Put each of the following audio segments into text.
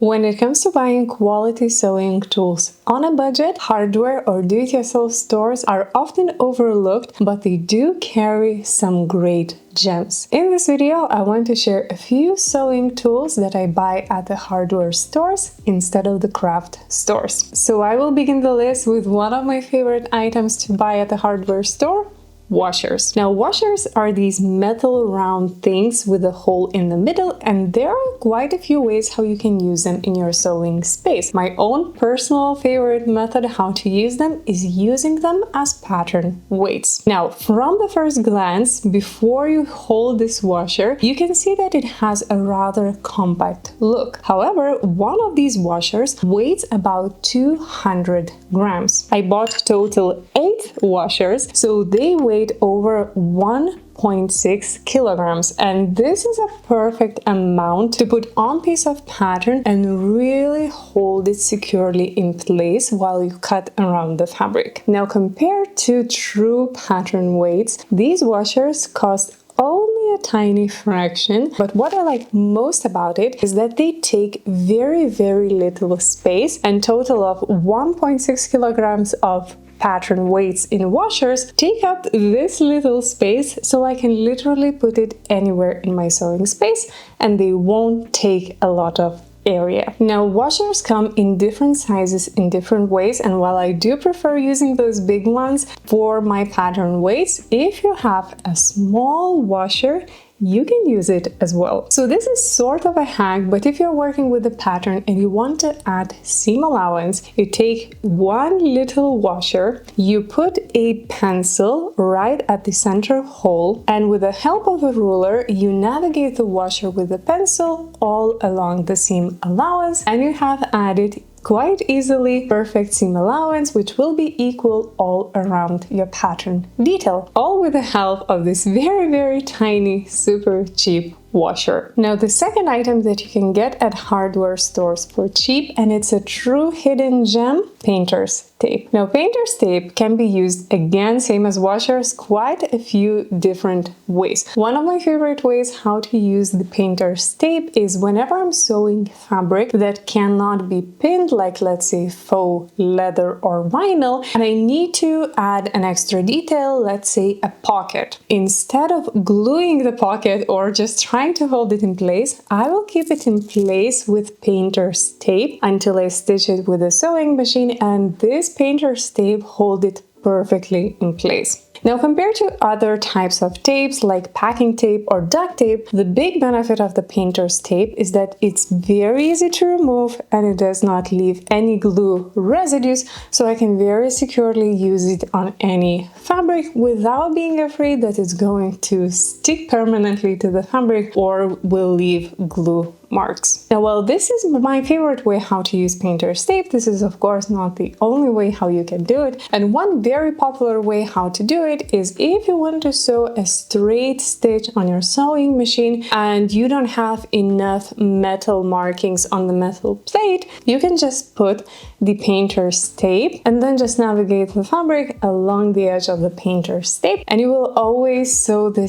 When it comes to buying quality sewing tools on a budget, hardware or do-it-yourself stores are often overlooked, but they do carry some great gems. In this video, I want to share a few sewing tools that I buy at the hardware stores instead of the craft stores. So I will begin the list with one of my favorite items to buy at the hardware store: washers. Now, washers are these metal round things with a hole in the middle, and there are quite a few ways how you can use them in your sewing space. My own personal favorite method how to use them is using them as pattern weights. Now, from the first glance, before you hold this washer, you can see that it has a rather compact look. However, one of these washers weighs about 200 grams. I bought total 8 washers, so they weigh over 1.6 kilograms, and this is a perfect amount to put on piece of pattern and really hold it securely in place while you cut around the fabric. Now, compared to true pattern weights, these washers cost only a tiny fraction, but what I like most about it is that they take very little space, and total of 1.6 kilograms of pattern weights in washers take up this little space, so I can literally put it anywhere in my sewing space and they won't take a lot of area. Now, washers come in different sizes in different ways, and while I do prefer using those big ones for my pattern weights, if you have a small washer, you can use it as well. So this is sort of a hack, but if you're working with a pattern and you want to add seam allowance, you take one little washer, you put a pencil right at the center hole, and with the help of a ruler, you navigate the washer with the pencil all along the seam allowance, and you have added quite easily perfect seam allowance, which will be equal all around your pattern detail, all with the help of this very tiny, super cheap washer. Now, the second item that you can get at hardware stores for cheap, and it's a true hidden gem: painter's tape. Now, painter's tape can be used, again, same as washers, quite a few different ways. One of my favorite ways how to use the painter's tape is whenever I'm sewing fabric that cannot be pinned, like let's say faux leather or vinyl, and I need to add an extra detail, let's say a pocket. Instead of gluing the pocket or just trying to hold it in place, I will keep it in place with painter's tape until I stitch it with a sewing machine, and this painter's tape holds it perfectly in place. Now, compared to other types of tapes like packing tape or duct tape, the big benefit of the painter's tape is that it's very easy to remove and it does not leave any glue residues, so I can very securely use it on any fabric without being afraid that it's going to stick permanently to the fabric or will leave glue marks. Now, while this is my favorite way how to use painter's tape, this is of course not the only way how you can do it, and one very popular way how to do it is if you want to sew a straight stitch on your sewing machine and you don't have enough metal markings on the metal plate, you can just put the painter's tape and then just navigate the fabric along the edge of the painter's tape, and you will always sew the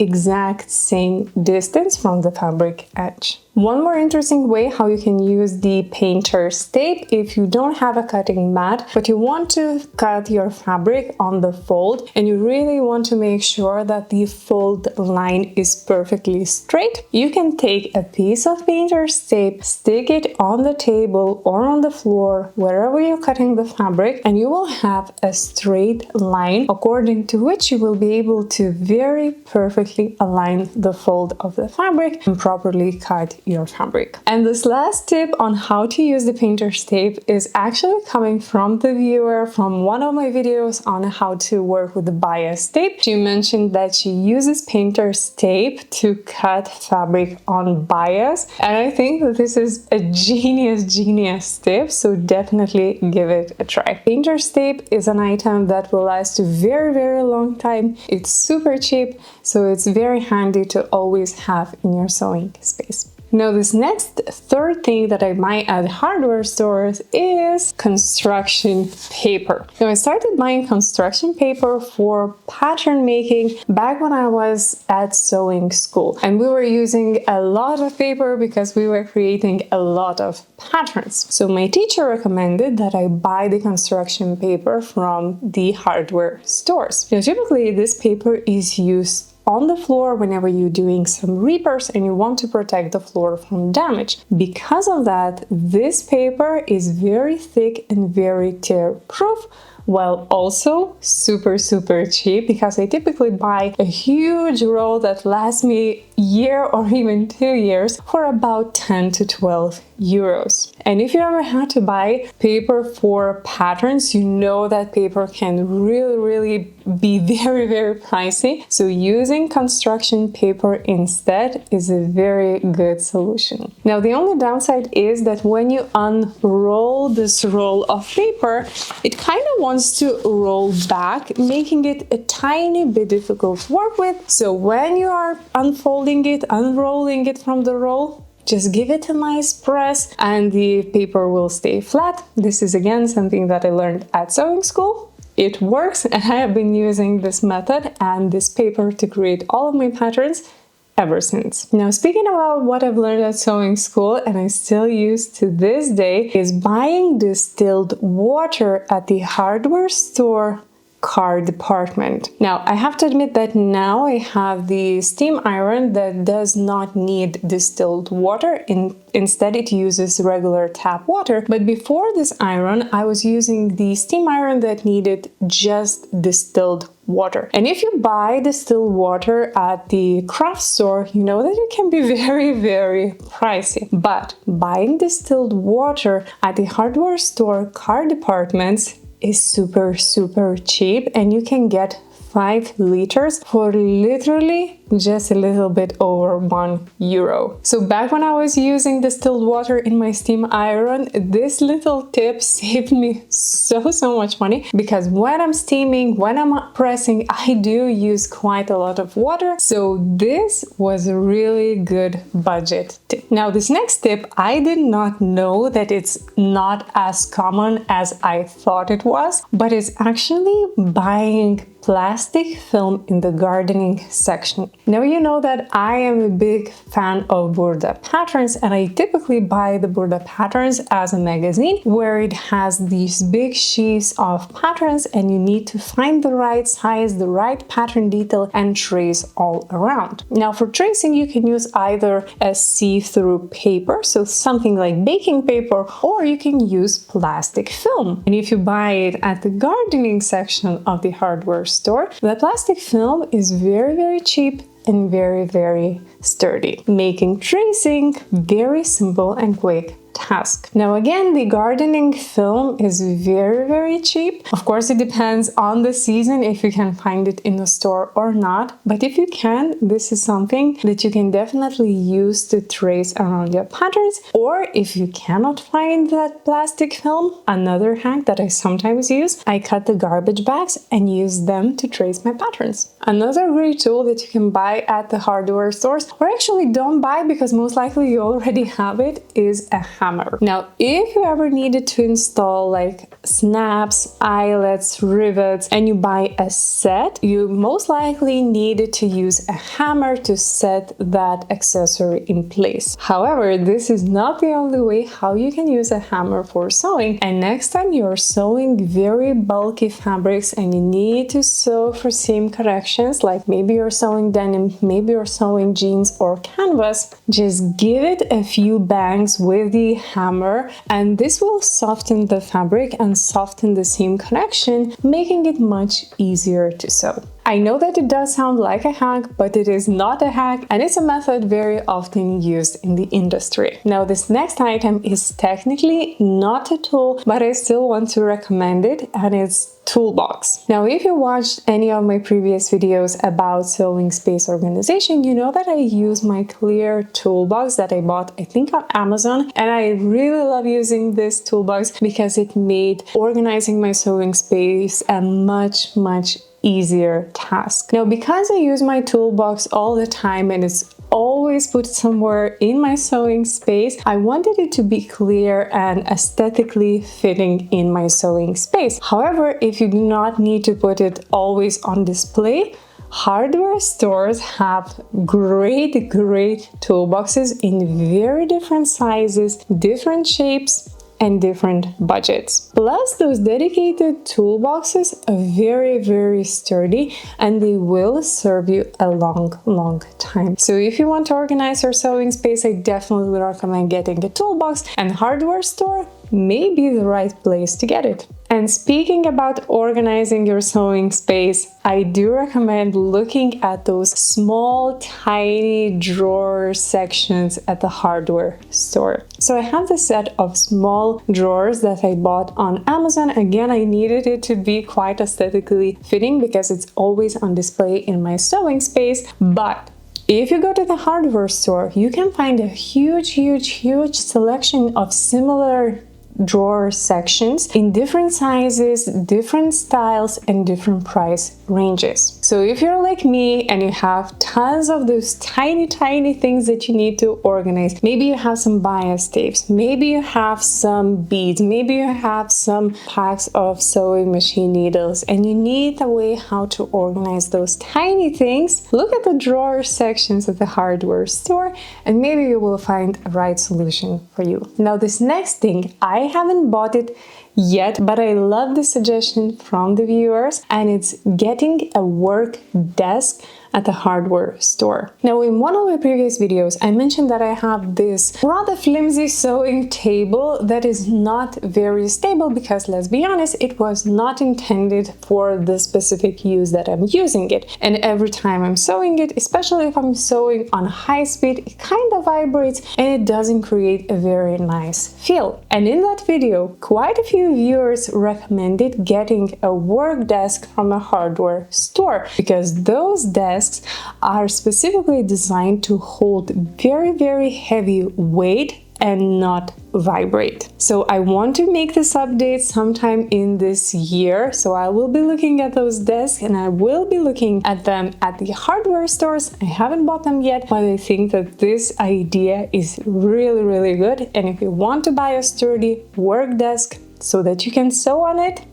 exact same distance from the fabric edge. One more interesting way how you can use the painter's tape if you don't have a cutting mat, but you want to cut your fabric on the fold and you really want to make sure that the fold line is perfectly straight, you can take a piece of painter's tape, stick it on the table or on the floor, wherever you're cutting the fabric, and you will have a straight line according to which you will be able to very perfectly align the fold of the fabric and properly cut your fabric. And this last tip on how to use the painter's tape is actually coming from the viewer from one of my videos on how to work with the bias tape. She mentioned that she uses painter's tape to cut fabric on bias, and I think that this is a genius tip, so definitely give it a try. Painter's tape is an item that will last a very long time. It's super cheap, so it's very handy to always have in your sewing space. Now, this next third thing that I buy at hardware stores is construction paper. Now, I started buying construction paper for pattern making back when I was at sewing school, and we were using a lot of paper because we were creating a lot of patterns. So my teacher recommended that I buy the construction paper from the hardware stores. Now, typically this paper is used on the floor whenever you're doing some repairs and you want to protect the floor from damage. Because of that, this paper is very thick and very tear proof, while also super cheap, because I typically buy a huge roll that lasts me a year or even 2 years for about 10 to 12 euros. And if you ever had to buy paper for patterns, you know that paper can really be very pricey. So using construction paper instead is a very good solution. Now, the only downside is that when you unroll this roll of paper, it kind of wants to roll back, making it a tiny bit difficult to work with. So when you are unfolding it, unrolling it from the roll, just give it a nice press and the paper will stay flat. This is again something that I learned at sewing school. It works, and I have been using this method and this paper to create all of my patterns ever since. Now, speaking about what I've learned at sewing school and I still use to this day is buying distilled water at the hardware store car department. Now, I have to admit that now I have the steam iron that does not need distilled water. Instead, it uses regular tap water. But before this iron, I was using the steam iron that needed just distilled water. And if you buy distilled water at the craft store, you know that it can be very pricey. But buying distilled water at the hardware store car departments is super cheap, and you can get 5 liters for literally just a little bit over €1. So back when I was using distilled water in my steam iron, this little tip saved me so much money, because when I'm steaming, when I'm pressing, I do use quite a lot of water. So this was a really good budget tip. Now, this next tip, I did not know that it's not as common as I thought it was, but it's actually buying plastic film in the gardening section. Now, you know that I am a big fan of Burda patterns, and I typically buy the Burda patterns as a magazine where it has these big sheets of patterns, and you need to find the right size, the right pattern detail, and trace all around. Now, for tracing, you can use either a see-through paper, so something like baking paper, or you can use plastic film. And if you buy it at the gardening section of the hardware store, the plastic film is very cheap and very sturdy, making tracing very simple and quick task. Now, again, the gardening film is very cheap. Of course, it depends on the season if you can find it in the store or not, but if you can, this is something that you can definitely use to trace around your patterns. Or if you cannot find that plastic film, another hack that I sometimes use, I cut the garbage bags and use them to trace my patterns. Another great tool that you can buy at the hardware stores, or actually don't buy because most likely you already have it, is a hammer. Now, if you ever needed to install like snaps, eyelets, rivets, and you buy a set, you most likely needed to use a hammer to set that accessory in place. However, this is not the only way how you can use a hammer for sewing. And next time you're sewing very bulky fabrics and you need to sew for seam corrections, like maybe you're sewing denim, maybe you're sewing jeans or canvas, just give it a few bangs with the hammer, and this will soften the fabric and soften the seam connection, making it much easier to sew. I know that it does sound like a hack, but it is not a hack, and it's a method very often used in the industry. Now, this next item is technically not a tool, but I still want to recommend it, and it's toolbox. Now, if you watched any of my previous videos about sewing space organization, you know that I use my clear toolbox that I bought, I think, on Amazon, and I really love using this toolbox because it made organizing my sewing space a much easier task. Now, because I use my toolbox all the time and it's always always put somewhere in my sewing space. I wanted it to be clear and aesthetically fitting in my sewing space. However, if you do not need to put it always on display, hardware stores have great toolboxes in very different sizes, different shapes, and different budgets. Plus, those dedicated toolboxes are very sturdy and they will serve you a long time. So if you want to organize your sewing space, I definitely recommend getting a toolbox, and hardware store may be the right place to get it. And speaking about organizing your sewing space, I do recommend looking at those small, tiny drawer sections at the hardware store. So I have this set of small drawers that I bought on Amazon. Again, I needed it to be quite aesthetically fitting because it's always on display in my sewing space. But if you go to the hardware store, you can find a huge selection of similar drawer sections in different sizes, different styles, and different price ranges. So if you're like me and you have tons of those tiny things that you need to organize, maybe you have some bias tapes, maybe you have some beads, maybe you have some packs of sewing machine needles, and you need a way how to organize those tiny things, look at the drawer sections at the hardware store and maybe you will find a right solution for you. Now this next thing, I haven't bought it yet, but I love the suggestion from the viewers, and it's getting a work desk at the hardware store. Now, in one of my previous videos, I mentioned that I have this rather flimsy sewing table that is not very stable because, let's be honest, it was not intended for the specific use that I'm using it. And every time I'm sewing it, especially if I'm sewing on high speed, it kind of vibrates and it doesn't create a very nice feel. And in that video, quite a few viewers recommended getting a work desk from a hardware store because those desks are specifically designed to hold very heavy weight and not vibrate. So I want to make this update sometime in this year. So I will be looking at those desks and I will be looking at them at the hardware stores. I haven't bought them yet, but I think that this idea is really good. And if you want to buy a sturdy work desk so that you can sew on it,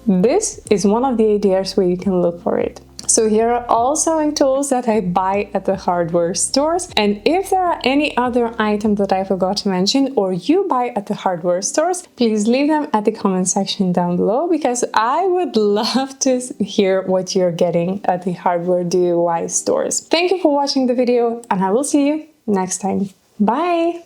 this is one of the ideas where you can look for it. So here are all sewing tools that I buy at the hardware stores, and if there are any other items that I forgot to mention or you buy at the hardware stores, please leave them at the comment section down below because I would love to hear what you're getting at the hardware DIY stores. Thank you for watching the video and I will see you next time. Bye!